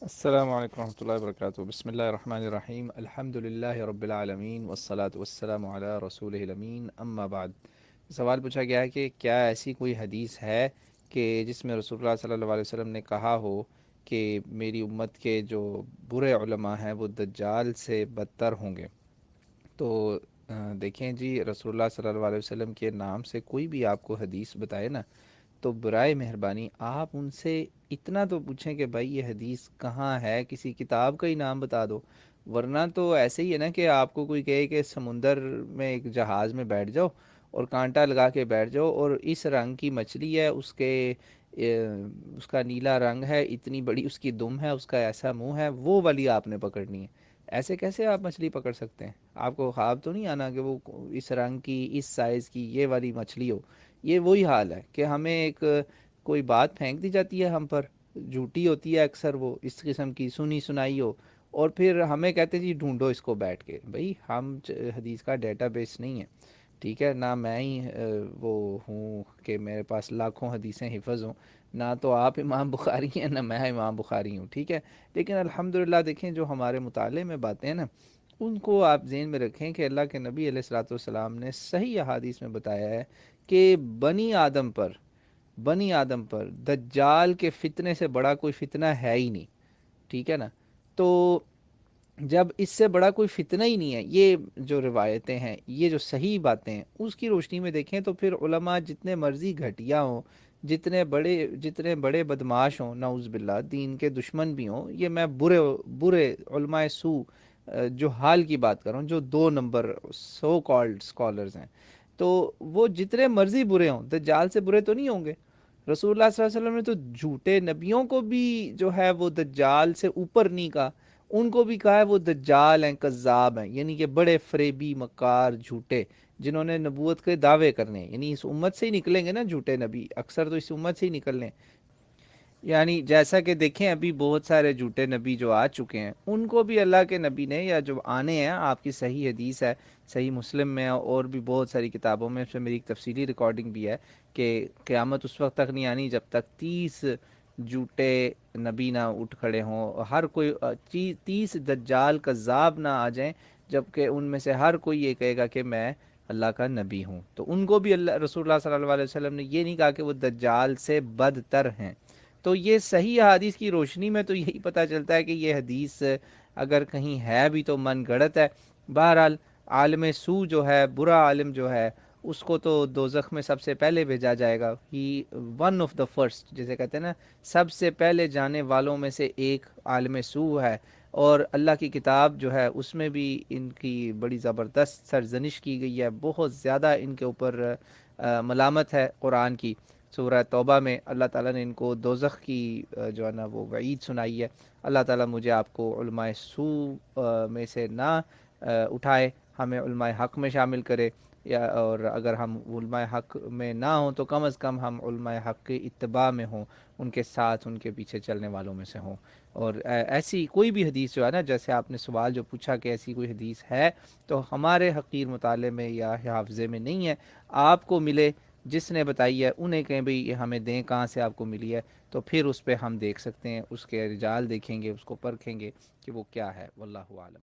السلام علیکم ورحمۃ اللہ وبرکاتہ، بسم اللہ الرحمن الرحیم، الحمد للہ رب العالمین والصلاة والسلام علی رسول الامین، اما بعد۔ سوال پوچھا گیا ہے کہ کیا ایسی کوئی حدیث ہے کہ جس میں رسول اللہ صلی اللہ علیہ وسلم نے کہا ہو کہ میری امت کے جو برے علماء ہیں وہ دجال سے بدتر ہوں گے؟ تو دیکھیں جی، رسول اللہ صلی اللہ علیہ وسلم کے نام سے کوئی بھی آپ کو حدیث بتائے نا، تو برائے مہربانی آپ ان سے اتنا تو پوچھیں کہ بھائی یہ حدیث کہاں ہے، کسی کتاب کا ہی نام بتا دو۔ ورنہ تو ایسے ہی ہے نا کہ آپ کو کوئی کہے کہ سمندر میں ایک جہاز میں بیٹھ جاؤ اور کانٹا لگا کے بیٹھ جاؤ، اور اس رنگ کی مچھلی ہے، اس کا نیلا رنگ ہے، اتنی بڑی اس کی دم ہے، اس کا ایسا منہ ہے، وہ والی آپ نے پکڑنی ہے۔ ایسے کیسے آپ مچھلی پکڑ سکتے ہیں؟ آپ کو خواب تو نہیں آنا کہ وہ اس رنگ کی، اس سائز کی یہ والی مچھلی ہو؟ یہ وہی حال ہے کہ ہمیں ایک کوئی بات پھینک دی جاتی ہے ہم پر، جھوٹی ہوتی ہے اکثر، وہ اس قسم کی سنی سنائی ہو، اور پھر ہمیں کہتے ہیں جی ڈھونڈو اس کو بیٹھ کے۔ بھائی ہم حدیث کا ڈیٹا بیس نہیں ہے، ٹھیک ہے نہ میں ہی وہ ہوں کہ میرے پاس لاکھوں حدیثیں حفظ ہوں، نہ تو آپ امام بخاری ہیں نہ میں امام بخاری ہوں، ٹھیک ہے۔ لیکن الحمدللہ دیکھیں جو ہمارے مطالعے میں باتیں ہیں نا، ان کو آپ ذہن میں رکھیں کہ اللہ کے نبی علیہ الصلوۃ والسلام نے صحیح احادیث میں بتایا ہے کہ بنی آدم پر دجال کے فتنے سے بڑا کوئی فتنہ ہے ہی نہیں، ٹھیک ہے نا۔ تو جب اس سے بڑا کوئی فتنہ ہی نہیں ہے، یہ جو روایتیں ہیں، یہ جو صحیح باتیں ہیں، اس کی روشنی میں دیکھیں تو پھر علماء جتنے مرضی گھٹیا ہوں، جتنے بڑے بدماش ہوں، نعوذ باللہ دین کے دشمن بھی ہوں، یہ میں برے برے علماء سو جو حال کی بات کر رہا ہوں، جو 2 نمبر سو کالڈ اسکالرز ہیں، تو وہ جتنے مرضی برے ہوں دجال سے برے تو نہیں ہوں گے۔ رسول اللہ صلی اللہ علیہ وسلم نے تو جھوٹے نبیوں کو بھی جو ہے وہ دجال سے اوپر نہیں کہا، ان کو بھی کہا ہے وہ دجال ہیں، کذاب ہیں، یعنی کہ بڑے فریبی مکار جھوٹے، جنہوں نے نبوت کے دعوے کرنے ہیں، یعنی اس امت سے ہی نکلیں گے نا جھوٹے نبی، اکثر تو اس امت سے ہی نکلنے۔ یعنی جیسا کہ دیکھیں ابھی بہت سارے جھوٹے نبی جو آ چکے ہیں، ان کو بھی اللہ کے نبی نے، یا جو آنے ہیں، آپ کی صحیح حدیث ہے، صحیح مسلم میں اور بھی بہت ساری کتابوں میں، اس میں میری ایک تفصیلی ریکارڈنگ بھی ہے کہ قیامت اس وقت تک نہیں آنی جب تک 30 جھوٹے نبی نہ اٹھ کھڑے ہوں، ہر کوئی 30 دجال کذاب نہ آ جائیں، جبکہ ان میں سے ہر کوئی یہ کہے گا کہ میں اللہ کا نبی ہوں، تو ان کو بھی رسول اللہ صلی اللہ علیہ وسلم نے یہ نہیں کہا کہ وہ دجال سے بدتر ہیں۔ تو یہ صحیح حدیث کی روشنی میں تو یہی پتہ چلتا ہے کہ یہ حدیث اگر کہیں ہے بھی تو من گڑت ہے۔ بہرحال عالم سو جو ہے، برا عالم جو ہے، اس کو تو دوزخ میں سب سے پہلے بھیجا جائے گا، ہی ون آف دا فرسٹ جسے کہتے ہیں نا، سب سے پہلے جانے والوں میں سے ایک عالم سو ہے۔ اور اللہ کی کتاب جو ہے اس میں بھی ان کی بڑی زبردست سرزنش کی گئی ہے، بہت زیادہ ان کے اوپر ملامت ہے قرآن کی۔ سورہ توبہ میں اللہ تعالیٰ نے ان کو دوزخ کی جو ہے نا وہ وعید سنائی ہے۔ اللہ تعالیٰ مجھے آپ کو علماء سو میں سے نہ اٹھائے، ہمیں علماء حق میں شامل کرے، یا اور اگر ہم علماء حق میں نہ ہوں تو کم از کم ہم علماء حق کے اتباع میں ہوں، ان کے ساتھ، ان کے پیچھے چلنے والوں میں سے ہوں۔ اور ایسی کوئی بھی حدیث جو ہے نا، جیسے آپ نے سوال جو پوچھا کہ ایسی کوئی حدیث ہے، تو ہمارے حقیر مطالعے میں یا حافظے میں نہیں ہے، آپ کو ملے، جس نے بتائی ہے انہیں کہیں بھئی یہ ہمیں دیں کہاں سے آپ کو ملی ہے، تو پھر اس پہ ہم دیکھ سکتے ہیں، اس کے رجال دیکھیں گے، اس کو پرکھیں گے کہ وہ کیا ہے، واللہ عالم۔